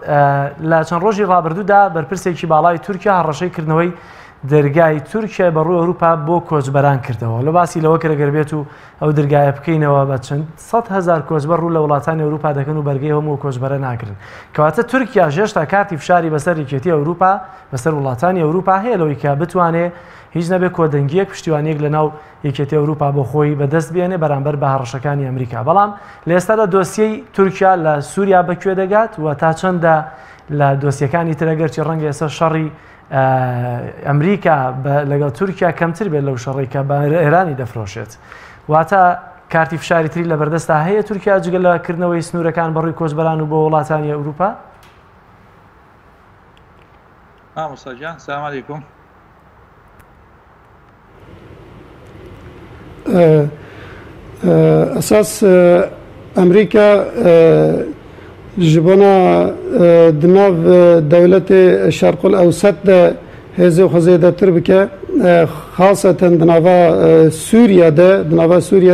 لە چەند ڕۆژی ڕابردوودا بەرپرسێکی باڵای تورکیا هەڕەشەیکردنەوەی دەرگای تورکیا بەڕووی ئەوروپا بۆ کۆچبەران کردەوە لە باسی لەوە کە ئەگەر بێت و ئەو دەرگایە بکەینەوە بە چەند 100,000 کۆچبەر ڕوو لە وڵاتانی ئەوروپا دەکەن و بەرگەی هەموو کۆچبەرە ناگرن کەواتە تورکیا هێشتا کارتی فشاری بەسەر یەکێتی ئەوروپا بەسەر وڵاتانی ئەوروپا هەیە لەوەی کە بتوانێت هیچ نەبێت کۆدەنگیەک پشتیوانیەک لە ناو یەکێتی ئەوروپا بۆ خۆی بەدەست بێنێ بەرامبەر بە هەڕەشەکانی ئەمریکا بەڵام لە ئێستادا دۆسیەی تورکیا لە سووریا بەکوێ دەگات و تا چەندە لە دۆسیەکانی ترەگەرچی ڕەنگە ئێستا شەڕی ئەمریکا لەگەڵ تورکیا کەمتر بێت لەو شەڕی کە بە ئێرانی دەفرۆشێت واتە کارتی فشاری تری لە بەردەستا هەیە تورکیا جگە لەکردنەوەی سنوورەکان بەڕووی کۆچبەران و بۆ وڵاتانی ئەوروپا مستەجان سلام عەلەیکوم ئەساس ئەمریکا جبنا دناف دولة الشرق الأوسط ده هزو خزيدة تربكة خاصة دنافا سوريا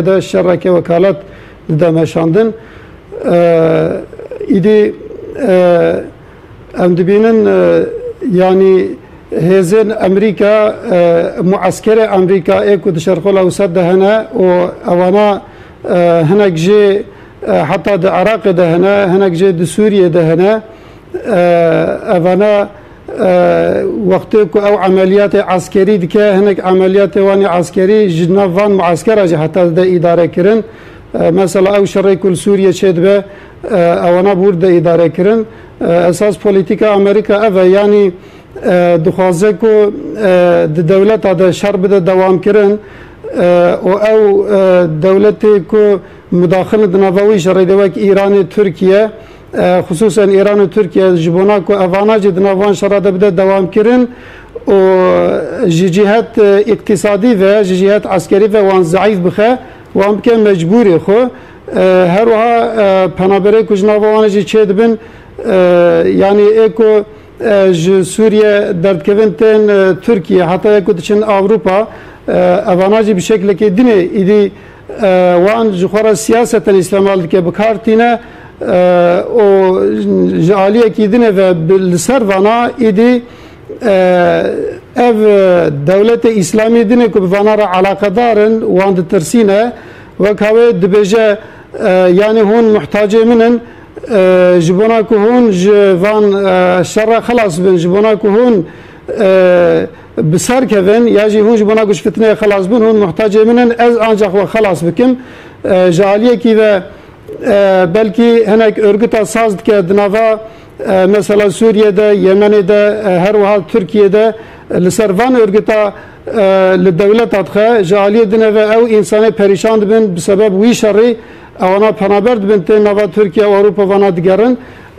ده الشركة وكالات ده مشاندن إيدي أم دبينن يعني هزين أمريكا معسكر أمريكا إيكو الشرق الأوسط ده هنا وأوانا هناك جي حتى د عراق ده هناك جي د سوريا ده هنا أفانا وقتك أو عمليات عسكري دكا هناك عمليات واني عسكري جنافان معسكرة حتى ده إدارة كرن مثلا أو شريك سوريا شد به أوانا بورد إدارة كرن أساس بوليتيكا أمريكا أفا يعني دخوازكو الدولة هذا شرب ده دوام كرن أو دولتكو مداخلة نافوي شريدوك إيران تركيا خصوصا إيران وتركيا جبوناكو أفاناج نافوان شرادة بدأ دوام كرن وجهات اقتصادي و جهات عسكري وان ضعيف بخه وان بكن مجبوري خو هروها پنابره كوج نافوان جي چيد بن يعني ايكو سوريا دردكوينتن تركيا حتى ايكو تشن أوروبا أفاناجي بشكل كديني إيدي وان جخورا سياسة الاستعمال كي بكارتينا او جالية كيدنا بالسر وانا ايدي اف دولة اسلامية دينا كو بوانا را علاقة دارن وان ترسينا وكاوي دبجة يعني هون محتاجة منن جبونا كو هون جوان شر خلاص بن جبونا كو هون بسر كفن يجي هون جبونا كوش فتنة خلاص بن هون محتاجة منن از انجاق وخلاص بكم جالية كذا بلكي هناك ارقطة سازد كدنافا مثلا سوريا ده يمن ده هروها تركيا ده لسرفان ارقطة للدولة تدخل جالية دنافا او انساني پريشان بن بسبب وي شري او انا پنابرد بنتين نافا تركيا و اوروبا وانا دقرن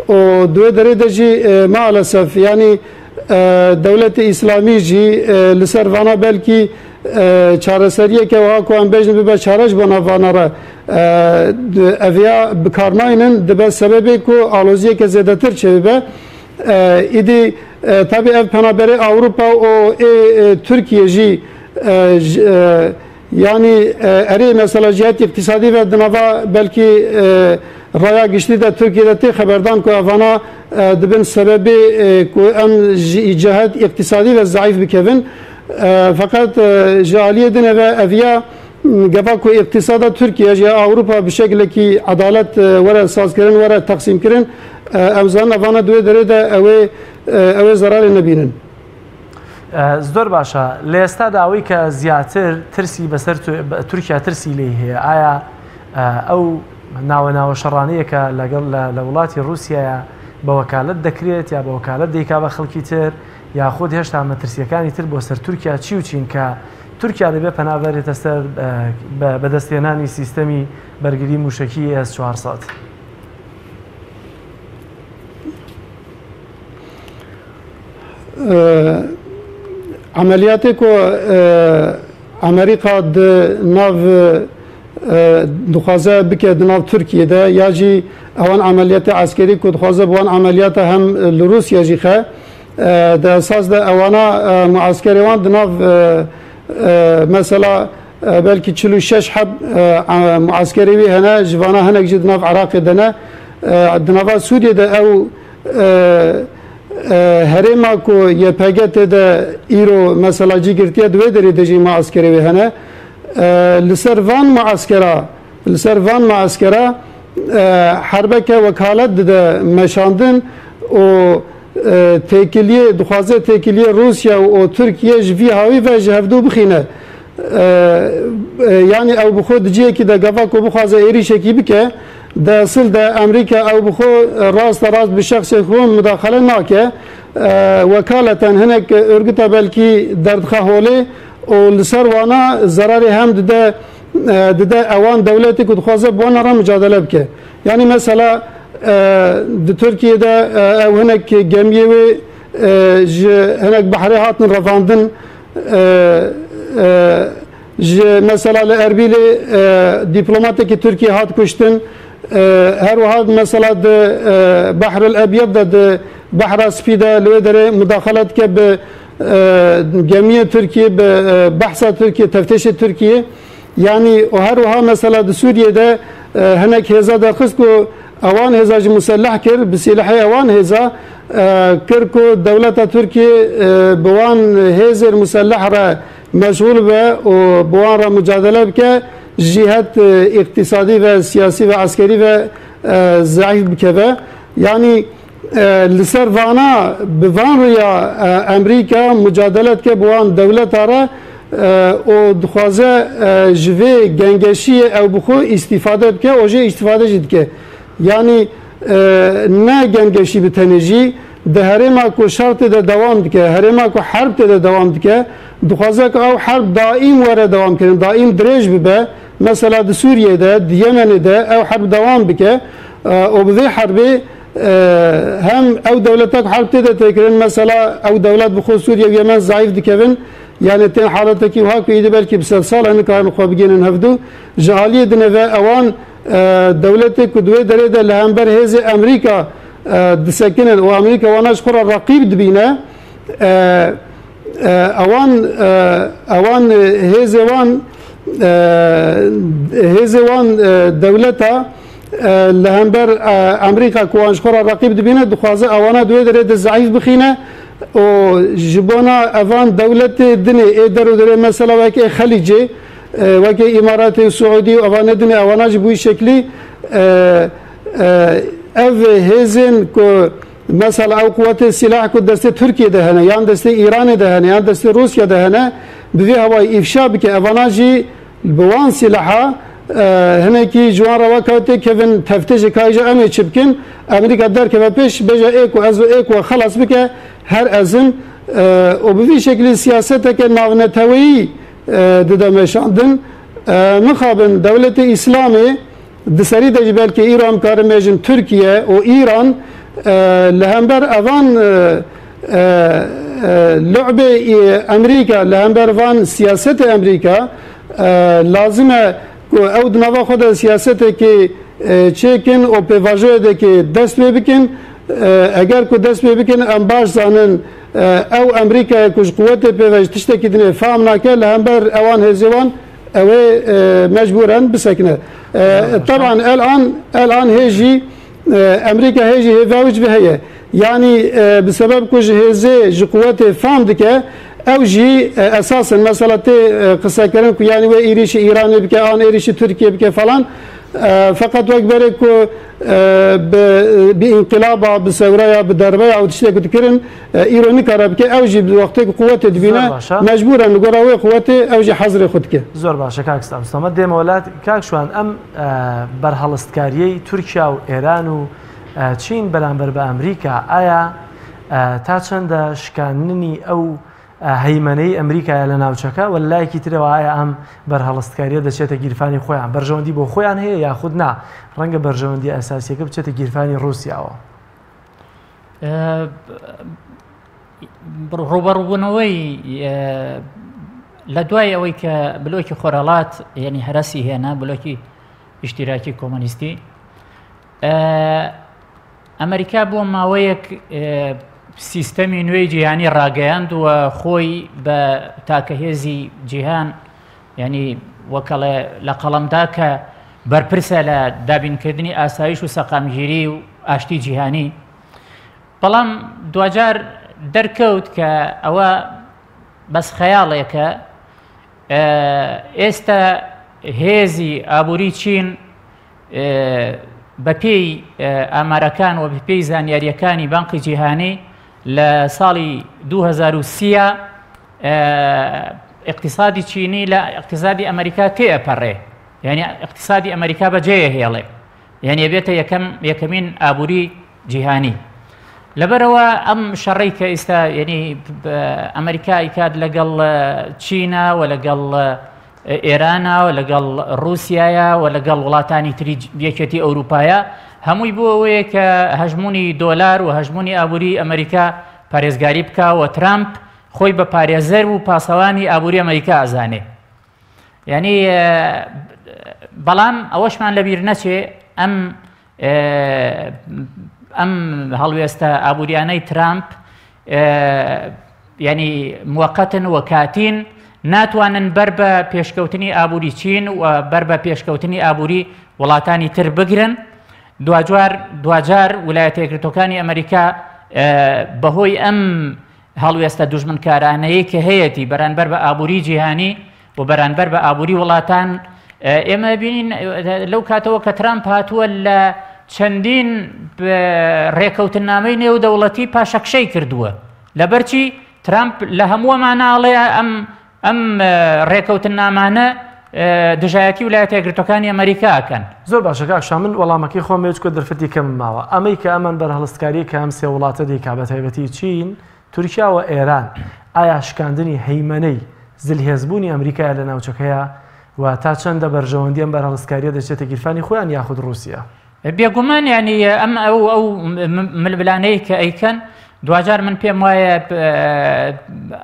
و دو دريده جي مالسف يعني دولة اسلامي جي لسرفانا بلكي چارەسەریە کە وهاکو ئەم بێژن ببە چارەش بۆ ناوانەڕە ئەڤیا بکارناینن دەبێت سەبەبێک و ئالۆزیەکە زێدەتر چێ ببە ئیدی تابێ ئەv پەنابەرێ ئەوروپا و تورکیە ژی yani erê mesela cihet iktisadi ve dinava belki raya giştî de Türkiye'de tê xeberdan ku evana دبن سبب کو ام جهت اقتصادی و ضعیف بکوین فقط جالیه دنه و اویا گفا کو اقتصاد ترکیه یا اوروپا به شکلی که عدالت وره ساز کردن وره تقسیم کردن امزان افانا دوی داره ده اوه ضرر نبینن زۆر باشە لە ئێستادا ئەوەی کە زیاتر ترسی بەسەر تورکیا ترسی لێ هەیە ئایا ئەو ناوە شەڕانەیە کە لەگەڵ لە وڵاتی رووسایە بە وەکالەت دەکرێت یا بە وەکالەت دەیکا بە خەڵکی تر یاخود هێشتا مەترسیەکانی تر بۆ سەر تورکیا چی و چین کە تورکیا دەبێت پەنابەرێتە سەر بەدەستێنانی سیستەمی بەرگری موشکی S-400 عملیاتی که امریکا ناو دخوازه بکه ناو ترکیه ده یا جی اوان عملیات عسکری که دخوازه بوان عملیات هم لروسیا جی خه ده اساس ده اوانا معسکری وان ناو مثلا بلکه 46 حب معسکری وی هنه جوانا هنه جد ناو عراق دنه ناو سوریه ده او هرما کو یه پاگت ده ایرو مثلا جی گرتیه دوی داری دجی معسکری وی هنه لسر وان معسکره حربه که وکالت ده مشاندن و تکیلیه دخوازه تکیلیه روسیا و ترکیه جوی هاوی و جهفدو بخینه یعنی او بخو دجیه که ده گفا کو بخوازه ایری شکی بکه ده اصل ده امریکا او بخو راست به شخص خون مداخله ناکه وکالتن هنک ارگتا بلکی دردخه هوله و لسر وانا ضرر هم ده اوان دولتی که دخوازه بوانا را مجادله بکه یعنی مثلا ده ترکیه ده او هنک گمیه و هنک بحری هاتن رفاندن مثلا لأربیل دیپلوماتی که ترکیه هات کشتن هر واحد مثلا ده بحر الأبيض ده بحر اسفيدا لودره مداخلات که به جمعیت ترکیه به بحث ترکیه تفتیش ترکیه یعنی هر واحد مثلا ده سوریه ده هناك هزا درخص کو اوان هزاج مسلح کرد بسلاح اوان هزا کرکو دولت ترکیه بوان هزر مسلح را مشغول به و بوان را مجادله بکه جهت اقتصادی و سیاسی و عسکری و ضعیف بکه یعنی لسر وانا بوان ریا امریکا مجادلت که بوان دولت را و دخوازه جوه گنگشی او بخو استفاده بکه و جه استفاده جد که یعنی نه گنگشی بتنجی ده هرما کو شرط ده دوام دکه هرما کو حرب ده دوام دکه دخوازه که او حرب دائم وره دوام کنه دائم درج ببه مثلا ده سوریه ده ده یمن ده او حرب دوام بکه و بذي حربي هم او دولتك حرب تده تكرن مثلا او دولت بخو سوريا و يمن ضعيف دكبن يعني تين حالتك وهاك يدي بالكي بسال سال ان كانوا خوابجين نهفدو جاليه دنه اوان دولتك دوي دريد لهمبر هز امريكا دسكنن وامريكا وانا شخور الرقيب دبينا اوان هزوان دولتا لهمبر امریکا کوانش خورا رقیب دبینه دخوازه اوانا دوی دره ضعیف بخینه و جبانا اوان دولت دنی ایدر و دره مثلا وکی خلیجی وکی امارات سعودی و اوان دنی اوانا جبوی شکلی او هزین که مثلا او قوات سلاح که دست ترکیه دهنه یا دست ایران دهنه یا دست روسیه دهنه بوی هوای افشا بکه اوانا جی بوان سلاحا هنه کی جوان رواکاتی که ون تفتیش کایجا امی چبکن امریکا در که پیش بجا ایک و از ایک و خلاص بکه هر ازم و بوی شکلی سیاست که ناونتوی ددمشاندن مخابن دولت اسلامی دسری دجبل که ایران کارمجن ترکیه و ایران لهمبر اوان لعبه امریکا لهمبر وان سیاست امریکا لازمه او دنوا خود سیاست که چکن و پیواژه ده که دست بکن اگر کو دست بکن ام باش زانن او امریکا کش قوت پیواژ تشته که دنه فهم نکه لهمبر اوان هزوان او مجبورن بسکنه طبعا الان هجی امریکا هجی هواوج بهیه يعني بسبب كوج هزي جي قوات فهم دكه او جي اساسا مساله قصه كلام يعني وإيريش ايران بك ان إيريش تركيا بك فلان فقط وقبرك بانقلابها بثورة بدربة او تشتي كتكرن ايراني كربك او جي بوقت قوات دبينا مجبورا نقراوي قوات او جي حظر خودك زور باشا كاك استمد ديما ولات كاك شوان ام برهلستكاريي تركيا و ايران و چین بەرامبەر بە ئەمریکا ئایا تا چەندە شکاندنی ئەو هەیمەنەی ئەمریکایە لە ناوچەکە و لایەکی ترەوە ئایا ئەم بەرهەڵستکاریە دەچێتە گیرفانی خۆیان بەرژەوەندی بۆ خۆیان هەیە یاخود نا ڕەنگە بەرژەوەندی ئەساسیەکە بچێتە گیرفانی رووسیاوە ڕوبەڕووبوونەوەی لە دوای ئەوەی کە بلۆکی خۆرەڵات یعنی هەرسی هێنا بلۆکی ئیشتیراکی کۆمۆنیستی ئەمریکا بۆ ماوەیەک سیستەمی نوێی جیهانی ڕاگەیاندووە خۆی بە تاکەهێزی جیهان ینی وەکەڵێ لە قەڵەمدا کە بەرپرسە لە دابینکردنی ئاسایش و سەقامگیری و ئاشتی جیهانی بەڵام دوجار دەرکەوت کە ئەوە بەس خەیاڵێکە ئێستا هێزی ئابووری چین بەپێی ئامارەکان و بەپێی زانیاریەکانی بانقی جیهانی لە ساڵی 2030 اقتصادی چینی لە اقتصادی ئەمریکا تێئەپەڕێ یعنی اقتصادی ئەمریکا بەجێ هێڵێ یعنی بێتە یەکەمین ئابووری جیهانی لەبەرەوە ئەم شەڕی کە ئێستا یعنی ئەمریکا ئیکات لەگەڵ چینە و لەگەڵ ئێرانە و لەگەڵ رووسایە و لەگەڵ وڵاتانی تری یەکێتی ئەوروپایە هەمووی بۆ ئەوەیە کە هەژمونی دۆلار و هەژمونی ئابووری ئەمریکا پارێزگاری بکە و ترامپ خۆی بە پارێزەر و پاسەوانی ئابووری ئەمریکا ئەزانێ یعنی بەڵام ئەوەشمان لەبیر نەچێ ئەم هەڵوێستە ئابووریانەی ترامپ ینی موقەتن و کاتین ناتوانن بەر بە پێشکەوتنی ئابووری چین و بەر بە پێشکەوتنی ئابووری وڵاتانی تر بگرن دوجار ویلایەتە یەکگرتووەکانی ئەمریکا بەهۆی ئەم هەڵوێستە دوژمنکارانەیە کە هەیەی بەرامبەر بە ئابووری جیهانی و بەرامبەر بە ئابووری وڵاتان ئێمە بینین لەو کاتەوە کە ترامپ هاتووە لە چەندین ڕێکەوتنامەی نێودەوڵەتی پاشەکشەی کردووە لەبەرچی ترامپ لە هەمووەماناڵێ ئەم ڕێکەوتنامانە دژایەتی ویلایەتە یەکگرتووەکانی ئەمریکاکەن زۆر باشە کاک شا من وەڵامەکەی خۆم هێچ کۆ دەرفەتی کەم ماوە ئەمەی کە ئەمان بەرهەڵستکاری کە ئەم سێ وڵاتە دیکا بە تایبەتی چین تورکیا و ئێران ئایا شکاندنی هەیمەنەی زلهێزبوونی ئەمریکایە لە ناوچەکەیە و تا چەندە بەرژەوەندی ئەم بەرهەڵستکاریە دەچێتە گیرفانی خۆیان یاخود رووسیا بێگومان ینی ئەو ململانەی کە ئەیکەن دوجار من پێم وایە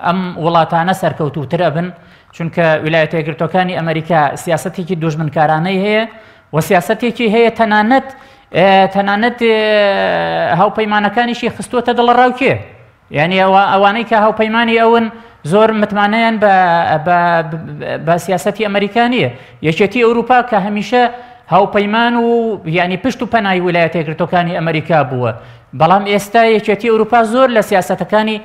ئەم وڵاتانە سەرکەوتووتر ئەبن چونکە ویلایەتە یەکگرتووەکانی ئەمریکا سیاسەتێکی دوژمنکارانەی هەیە و سیاسەتێکی هەیە تەنانەت هاوپەیمانەکانیشی خستووەتە دڵڕاوکێ یعنی ئەوانەی کە هاوپەیمانی ئەون زۆر متمانەیان بە سیاسەتی ئەمریکانیە یەکێتی ئەوروپا کە هەمیشە هاوپەیمان و ینی پشت و پەنای ویلایەتە یەکگرتووەکانی ئەمریکا بووە بەڵام ئێستا یەکێتی ئەوروپا زۆر لە سیاسەتەکانی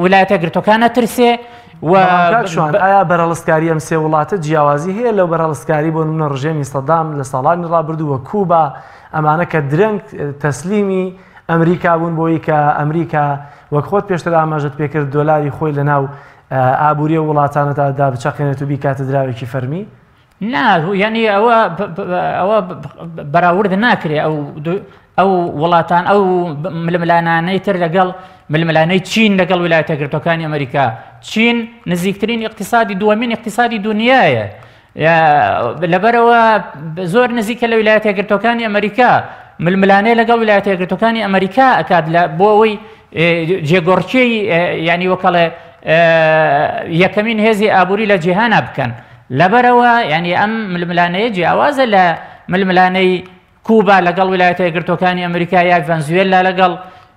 ویلایەتە یەکگرتووەکانە ترسێ شوان ئایا بەرهەڵستکاری ئەم سێ وڵاتە جیاوازی هەیە لەو بەرهەڵستکاری بۆ نمونە ڕژێمی سەدام لە ساڵانی ڕابردووە کوبا ئەمانە کە درەنگ تەسلیمی ئەمریکا بوون بۆی کە ئەمریکا وەک خۆت پێشتر ئاماژەت پێکرد دۆلاری خۆی لە ناو ئابووری وڵاتانەدا دابچەقێنێت و بیکاتە دراوێکی فەرمی نا ینی ئەوە بەراورد ناکرێ ئەو وڵاتان ئەو ململانانەی تر لەگەڵ ململانەی چین لەگەڵ ویلایەتە یەکگرتووەکانی ئەمریکا چین نزیکترین اقتصادی دووەمین اقتصادی دنیایە لەبەرەوە زۆر نزیکە لە ویلایەتە یەکگرتووەکانی ئەمریکا ململانەی لەگەڵ ویلایەتە یەکگرتووەکانی ئەمریکا ئەکات بۆ ئەوەی جێگۆڕچەی ینی وەکەڵێ یەکەمین هێزی ئابووری لە جیهانە بکەن لەبەرەوە ینی ئەم ململانەیە جیاوازە لە ململانەی کوبا لەگەڵ ویلایەتە یەکگرتووەکانی ئەمریکا یا ڤەنزوێلا لەگەڵ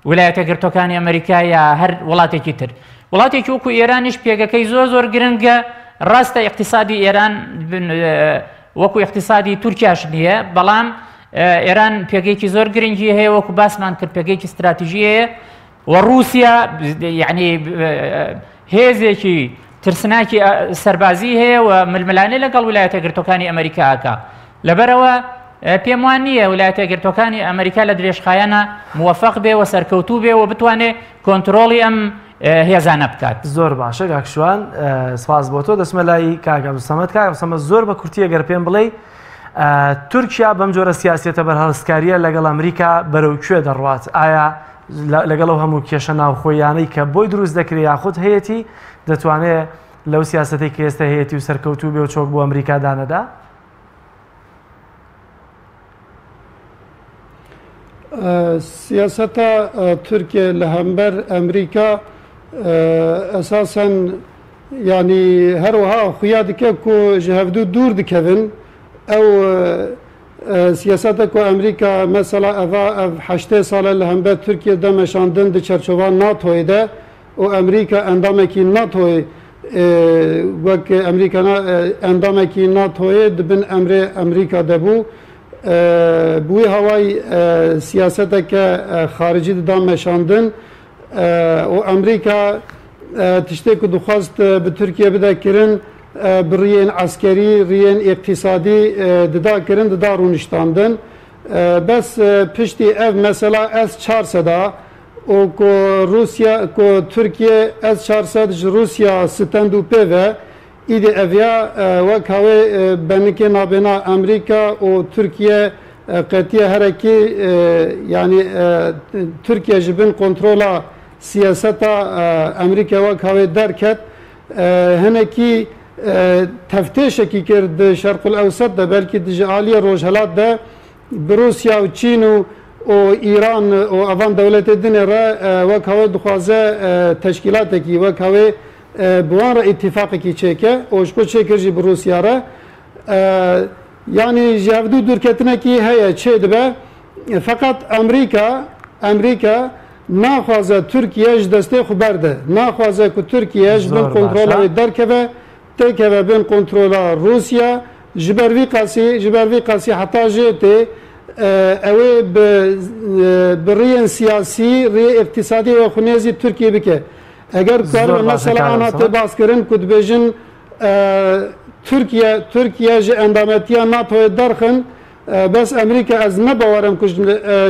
ویلایەتە یەکگرتووەکانی ئەمریکا یا هەر وڵاتێکی تر وڵاتێکی وەکو ئێرانیش پێگەکەی زۆر گرنگە ڕاستە اقتصادی ئێران وەکو اقتصادی تورکیاش نییە بەڵام ئێران پێگەیەکی زۆر گرنگی هەیە وەکو باسمان کرد پێگەیەکی استراتیژی هەیە و رووسیا یعنی هێزێکی ترسناکی سەربازی هەیە و ململانەی لەگەڵ ویلایەتە یەکگرتووەکانی ئەمریکاکە لەبەرەوە پێم وان نییە ویلایەتە یەکگرتووەکانی ئەمریکا لە درێژخایەنە موفق بێ و سەرکەوتوو بێ و بتوانێت کۆنتترۆڵی ئەم هێزانە بکات. زۆر باشە کاکشوان سپاس بۆ تۆ دەچمە لای کاک عەبدولسەمەد. کاک عەبدولسەمەد زۆر بە کورتی ئەگەر پێم بڵێ تورکیا بەم جۆرە سیاسەتە بەرهەڵسکاریە لەگەڵ ئەمریکا بەرەو کوێ دەڕوات؟ ئایا لەگەڵ هەموو کێشە ناوخۆیانەی کە بۆی دروست دەکرێت یاخود هەیەی دەتوانێت لەو سیاسەتی کە ئێستا هەیەی و سەرکەوتوو بێ و چۆک بۆ ئەمریکا دانەدا؟ سیاسەتە تورکیا لە هەمبەر ئەمریکا ئەساسەن ینی هەروەها خویا دکە کو ji hevdû dûr dikevin ew siyaseta ku Amerîka mesela ev heştê sale li hember Tirkiye de meşandin di çerçova NATOyê de û Amerîka endamekî NATOyê wek Amerîkana endamekî NATOyê dibin emrê Amerîka de bû bu hawayî siyaseteke xaricî dida meşandin û Amerîka tiştê ku dixwast bi Tirkiye bide kirin bi riyên eskerî riyên iqtisadî dida kirin dida rûniştandin bes piştî ev mesela S-400 da û ku Rusya ku Tirkiye S-400 ji Rusya stend û pê ve îdî eviya wek havê benekê navbêna Amerîka û Tirkiye qetiye herekî yani Tirkiye ji bin kontrola siyaseta Amerîka wek havê derket hinekî teftêşekî kir di Şerqul Ewsat de belkî di ji aliyê Rojhilat de bi Rusya û Çîn û İran û evan dewletê dinê re wek havê dixwaze teşkîlatekî wek havê bi wan re îtîfaqekî çêke û ji ku çêkir jî bi Rusya re yanî ji hevdû dûrketinekî heye çê dibe feqet Amerîka naxwaze Tirkiye ji destê xwe berde naxwaze ku Tirkiye ji bin kontrola wê derkeve têkeve bin kontrola Rusya ji ber vî qasî heta jê tê ew ê bi riyên siyasî riyê iqtisadî ve xunêzî Tirkiye bike eger karin mesela ana tê baskirin ku dibêjin Tirkiye ji endametiya NATOyê derxin bes Amerîka ez ne bawerim ku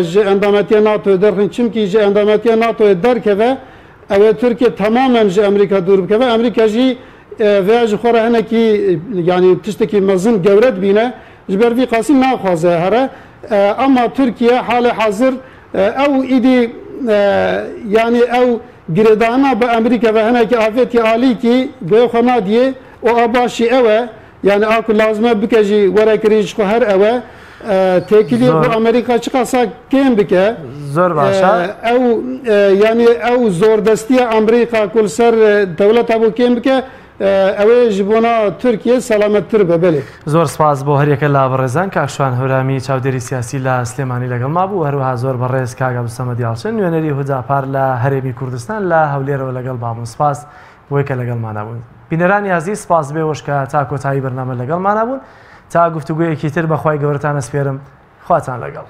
ji endametiya NATOyê derxin çimkî ji endametiya NATOyê derkeve ew ê Tirkiye tamamen ji Amerîka dûr bikeve Amerîka jî veya ji xwe re hinekî yanî tiştekî mezin gewre dibîne ji ber vî qasî naxwaze here ama Tirkiye halê hazir ew îdî yanî ew girêdana bi Amerîka ve hinekî afêtî alî kî gê xwe nadiye û a başî ew e yani a ku lazim e bike jî werekirî ji xwe her ew e têkilî bu Amerîka çi qasa kêm bike zor başa ew yani ew zordestiya Amerîka ku li ser dewleta bû kêm bike ew ê ji bona Tirkiye selamettir be belê. زۆر سپاس بۆ هەریەکە لا بەڕێزان کاکشوان هەورامی چاودێری سیاسی لە سلێمانی لەگەڵ ما بوو هەروەها زۆر بەڕێز کاک عەبدولسەمەد یاڵچن نوێنەری هوداپار لە هەرێمی کوردستان لە هەولێرەوە لەگەڵ بابوون سپاس بۆی کە لەگەڵمانە بوون. بینەرانی عەزیز سپاس بێوەش کە تا کۆتایی بەرنامە لەگەڵمانە بوون تا گفتوگویەکی تر بەخوای گەورەتان ئەسپێرم خواتان لەگەڵ.